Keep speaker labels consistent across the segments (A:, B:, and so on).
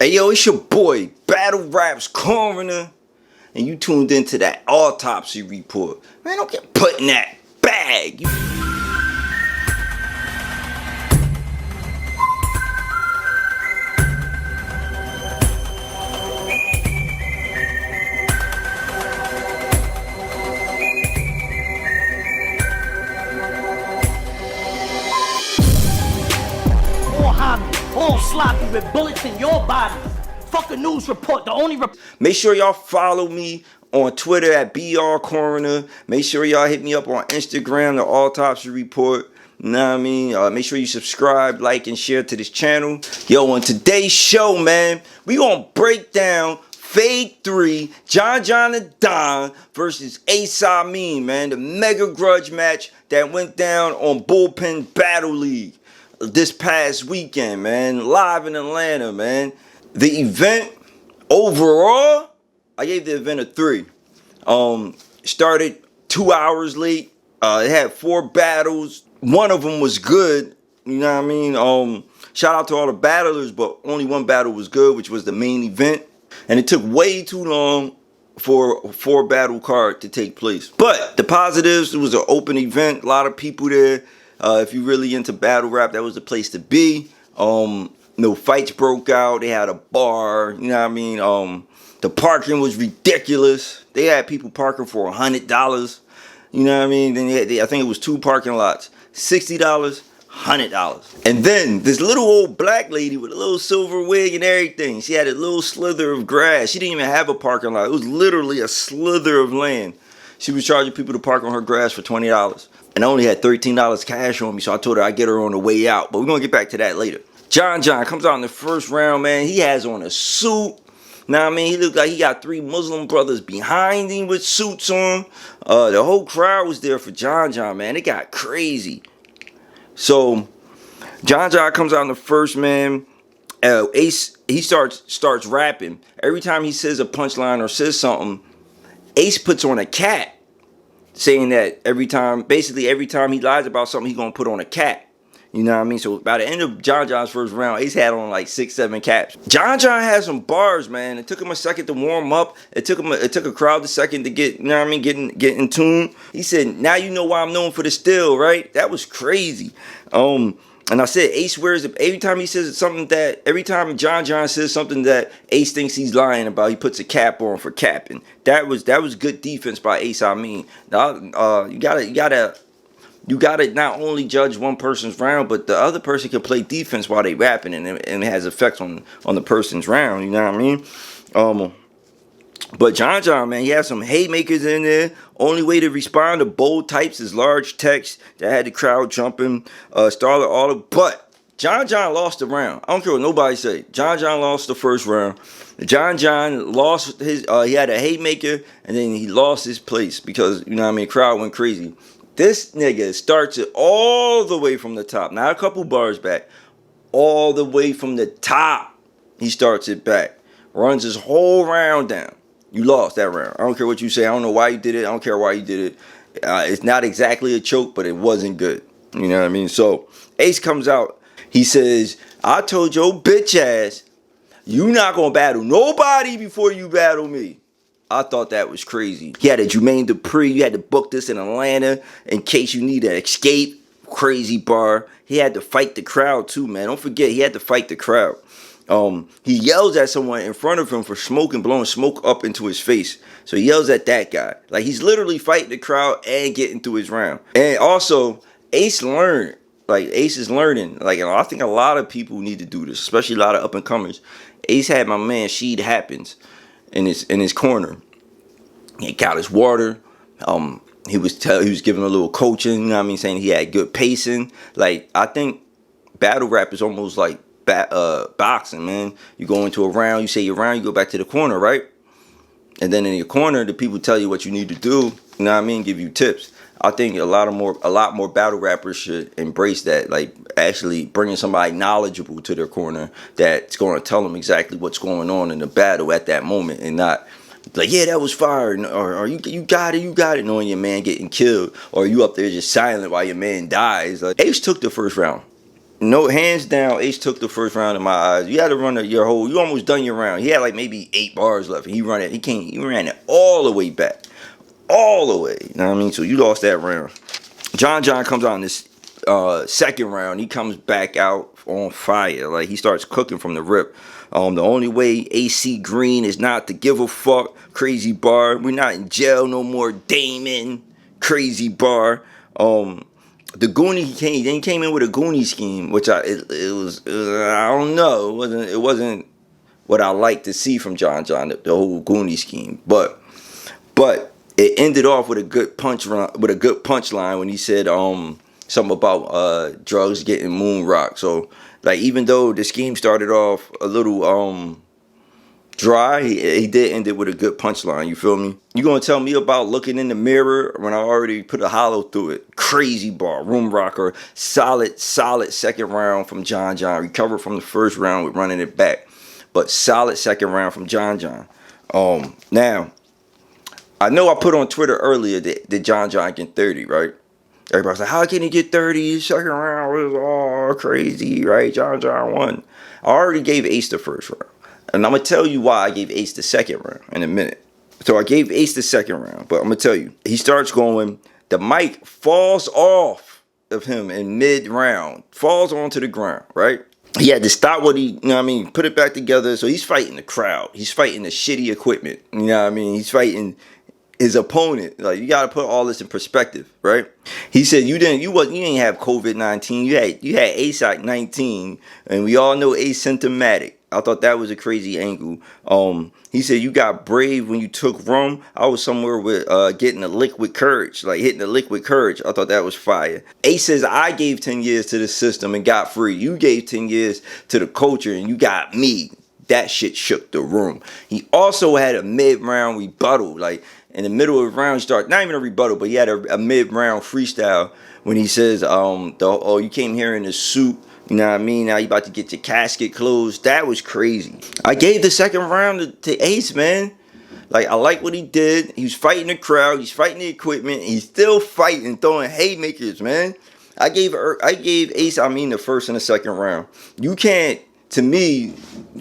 A: Hey yo, it's your boy, Battle Raps Coroner, and you tuned into that autopsy report. Man, don't get put in that bag.
B: All sloppy with bullets in your body. Fuck a news report, the only
A: Make sure y'all follow me on Twitter at BRCoroner. Make sure y'all hit me up on Instagram, the autopsy report. You know what I mean? Make sure you subscribe, like, and share to this channel. Yo, on today's show, man, we gonna break down Fade 3, John the Don versus AMIN, man. The mega grudge match that went down on Bullpen Battle League this past weekend, man. Live in Atlanta, man. The event overall, I gave the event a 3. Started 2 hours late. It had 4 battles. One of them was good. You know what I mean? Shout out to all the battlers, but only one battle was good, which was the main event. And it took way too long for a 4-battle card to take place. But the positives, it was an open event. A lot of people there. If you're really into battle rap, that was the place to be. No fights broke out. They had a bar. You know what I mean? The parking was ridiculous. They had people parking for $100. You know what I mean? Then I think it was 2 parking lots. $60, $100. And then this little old black lady with a little silver wig and everything. She had a little slither of grass. She didn't even have a parking lot. It was literally a slither of land. She was charging people to park on her grass for $20. And I only had $13 cash on me, so I told her I'd get her on the way out. But we're going to get back to that later. John comes out in the first round, man. He has on a suit. Now, I mean, he looked like he got 3 Muslim brothers behind him with suits on. The whole crowd was there for John, man. It got crazy. So, John comes out in the first, man. Ace, he starts rapping. Every time he says a punchline or says something, Ace puts on a cat. Saying that every time he lies about something, he's going to put on a cap. You know what I mean? So by the end of John's first round, Ace had on like 6-7 caps. John had some bars, man. It took him a second to warm up. It took a crowd a second to get, you know what I mean, get in tune. He said, "Now you know why I'm known for the still," right? That was crazy. And I said Ace swears every time he says something that, every time John says something that Ace thinks he's lying about, he puts a cap on for capping. That was good defense by AMIN. Now, you gotta not only judge one person's round, but the other person can play defense while they rapping, and it has effects on the person's round. You know what I mean? But John, man, he had some haymakers in there. Only way to respond to bold types is large text that had the crowd jumping. Starlet all of, but John lost the round. I don't care what nobody say. John lost the first round. John lost his. He had a haymaker, and then he lost his place because, you know what I mean, the crowd went crazy. This nigga starts it all the way from the top, not a couple bars back, all the way from the top. He starts it back, runs his whole round down. You lost that round. I don't care what you say. I don't know why you did it. I don't care why you did it. It's not exactly a choke, but it wasn't good. You know what I mean? So Ace comes out. He says, "I told your bitch ass, you not going to battle nobody before you battle me." I thought that was crazy. He had a Jermaine Dupri. You had to book this in Atlanta in case you need to escape. Crazy bar. He had to fight the crowd too, man. Don't forget, he had to fight the crowd. He yells at someone in front of him for smoking, blowing smoke up into his face. So he yells at that guy. Like, he's literally fighting the crowd and getting through his round. And also, Ace learned. Like, Ace is learning. Like, I think a lot of people need to do this, especially a lot of up-and-comers. Ace had my man Sheed Happens in his corner. He got his water. He was giving a little coaching, you know what I mean, saying he had good pacing. Like, I think battle rap is almost like boxing, man. You go into a round, you say your round, you go back to the corner, right? And then in your corner, the people tell you what you need to do, you know what I mean, give you tips. I think a lot more battle rappers should embrace that, like actually bringing somebody knowledgeable to their corner that's going to tell them exactly what's going on in the battle at that moment, and not like, yeah, that was fire, or you got it, knowing your man getting killed, or you up there just silent while your man dies. Like, Ace took the first round. No, hands down, Ace took the first round in my eyes. You had to run your whole. You almost done your round. He had like maybe 8 bars left. And he run it. He ran it all the way back, all the way. You know what I mean? So you lost that round. John comes out in this second round. He comes back out on fire. Like he starts cooking from the rip. The only way AC Green is not to give a fuck. Crazy bar. We're not in jail no more. Damon. Crazy bar. The Goonie he came in with a Goonie scheme, which it was I don't know, it wasn't what I like to see from John, the whole Goonie scheme, but it ended off with a good punchline when he said something about drugs getting moon rock. So like even though the scheme started off a little dry, he did end it with a good punchline. You feel me? You gonna tell me about looking in the mirror when I already put a hollow through it? Crazy bar, room rocker, solid second round from John. Recovered from the first round with running it back, but solid second round from John. Now I know I put on Twitter earlier that John get 30, right? Everybody's like, how can he get 30? Second round was all crazy, right? John won. I already gave Ace the first round. And I'm going to tell you why I gave Ace the second round in a minute. So I gave Ace the second round, but I'm going to tell you. He starts going, the mic falls off of him in mid-round. Falls onto the ground, right? He had to stop what he, you know what I mean, put it back together. So he's fighting the crowd. He's fighting the shitty equipment. You know what I mean? He's fighting his opponent. Like, you got to put all this in perspective, right? He said you didn't have COVID-19. You had ASAC 19, and we all know asymptomatic. I thought that was a crazy angle. He said you got brave when you took rum. I was somewhere with getting the liquid courage, like hitting the liquid courage. I thought that was fire. Ace says I gave 10 years to the system and got free. You gave 10 years to the culture and you got me. That shit shook the room. He also had a mid-round rebuttal, like in the middle of the round, not even a rebuttal, but he had a mid-round freestyle when he says, you came here in a suit. You know what I mean? Now you about to get your casket closed. That was crazy. I gave the second round to Ace, man. Like, I like what he did. He was fighting the crowd. He's fighting the equipment. He's still fighting, throwing haymakers, man. I gave Ace, the first and the second round. You can't, to me,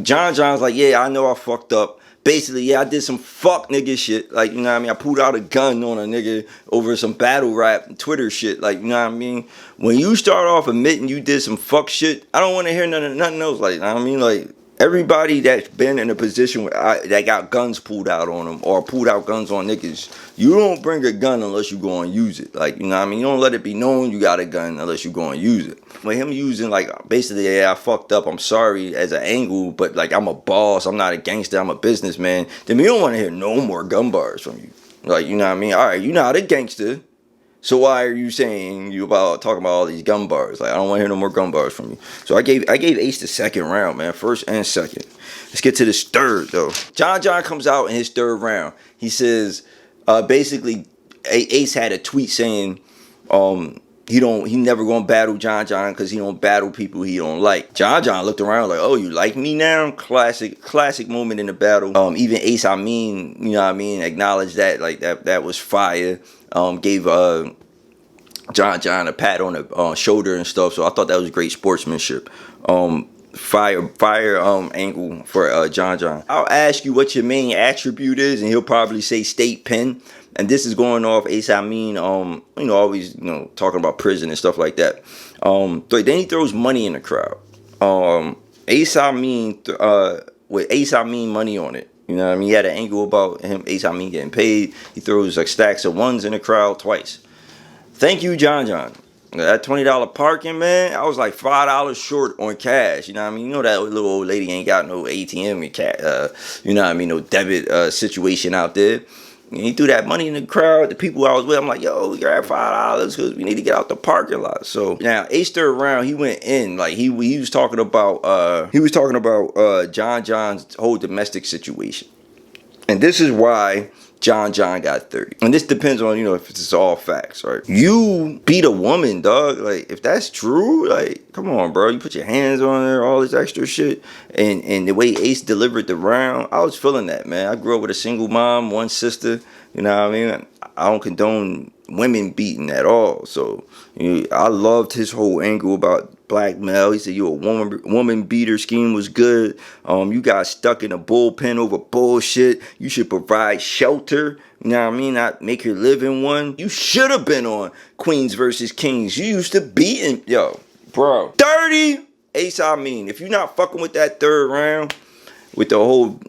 A: John's like, yeah, I know I fucked up. Basically, yeah, I did some fuck nigga shit. Like, you know what I mean? I pulled out a gun on a nigga over some battle rap Twitter shit. Like, you know what I mean? When you start off admitting you did some fuck shit, I don't want to hear nothing else. Like, you know what I mean? Like, everybody that's been in a position where that got guns pulled out on them or pulled out guns on niggas, you don't bring a gun unless you go and use it. Like, you know what I mean? You don't let it be known you got a gun unless you go and use it. With him using, like, basically, yeah, I fucked up, I'm sorry, as an angle, but, like, I'm a boss, I'm not a gangster, I'm a businessman, then we don't want to hear no more gun bars from you. Like, you know what I mean? All right, you're not a gangster, so why are you saying talking about all these gun bars? Like, I don't want to hear no more gun bars from you. So I gave Ace the second round, man, first and second. Let's get to this third, though. John comes out in his third round. He says, basically, Ace had a tweet saying, he never gonna battle John because he don't battle people he don't like. John looked around like, oh, you like me now? Classic moment in the battle. Even Ace AMIN, you know what I mean, acknowledged that, like that was fire. Gave John a pat on the shoulder and stuff. So I thought that was great sportsmanship. Fire angle for John. I'll ask you what your main attribute is, and he'll probably say state pen. And this is going off Ace AMIN, always, talking about prison and stuff like that. Then he throws money in the crowd. Ace AMIN, with Ace AMIN money on it. You know what I mean? He had an angle about him, Ace AMIN getting paid. He throws like stacks of ones in the crowd twice. Thank you, John. That $20 parking, man, I was like $5 short on cash. You know what I mean? You know that little old lady ain't got no ATM and cash, you know what I mean? No debit situation out there. And he threw that money in the crowd. The people I was with, I'm like, yo, you're at $5 because we need to get out the parking lot. So now Ace third round, he went in like he was talking about John's whole domestic situation, and this is why John got 30. And this depends on, if it's all facts, right? You beat a woman, dog. Like, if that's true, like, come on, bro. You put your hands on her, all this extra shit. And the way Ace delivered the round, I was feeling that, man. I grew up with a single mom, one sister. You know what I mean? I don't condone women beating at all. So, I loved his whole angle about blackmail. He said you a woman beater. Scheme was good. You got stuck in a bullpen over bullshit. You should provide shelter. You know what I mean? Not make her live in one. You should have been on Queens versus Kings. You used to beat him. Yo, bro. 30 Ace AMIN. If you're not fucking with that third round, with the whole,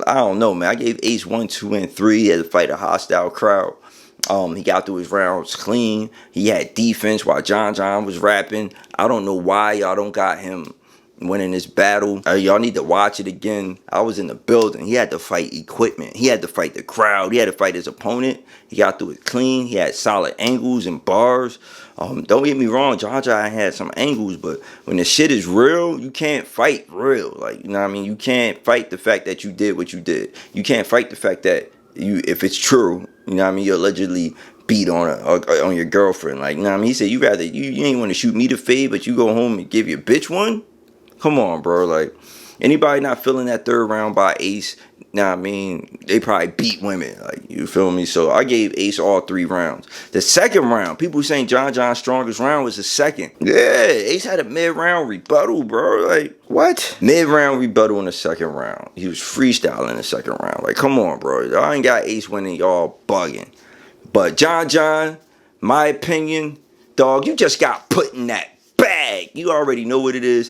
A: I don't know, man. I gave Ace 1, 2, and 3. He had to fight a hostile crowd. He got through his rounds clean. He had defense while John was rapping. I don't know why y'all don't got him winning this battle. Y'all need to watch it again. I was in the building. He had to fight equipment. He had to fight the crowd. He had to fight his opponent. He got through it clean. He had solid angles and bars. Don't get me wrong, John had some angles, but when the shit is real, you can't fight real. Like, you know what I mean? You can't fight the fact that you did what you did. You can't fight the fact that if it's true, you know what I mean, you allegedly beat on your girlfriend. Like, you know what I mean? He said you ain't want to shoot me the fade, but you go home and give your bitch one? Come on, bro. Like, anybody not feeling that third round by Ace, nah, I mean, they probably beat women. Like, you feel me? So I gave Ace all 3 rounds. The second round, people saying John's strongest round was the second. Yeah, Ace had a mid-round rebuttal, bro. Like, what? Mid-round rebuttal in the second round. He was freestyling in the second round. Like, come on, bro. Y'all ain't got Ace winning. Y'all bugging. But John, my opinion, dog, you just got put in that bag. You already know what it is.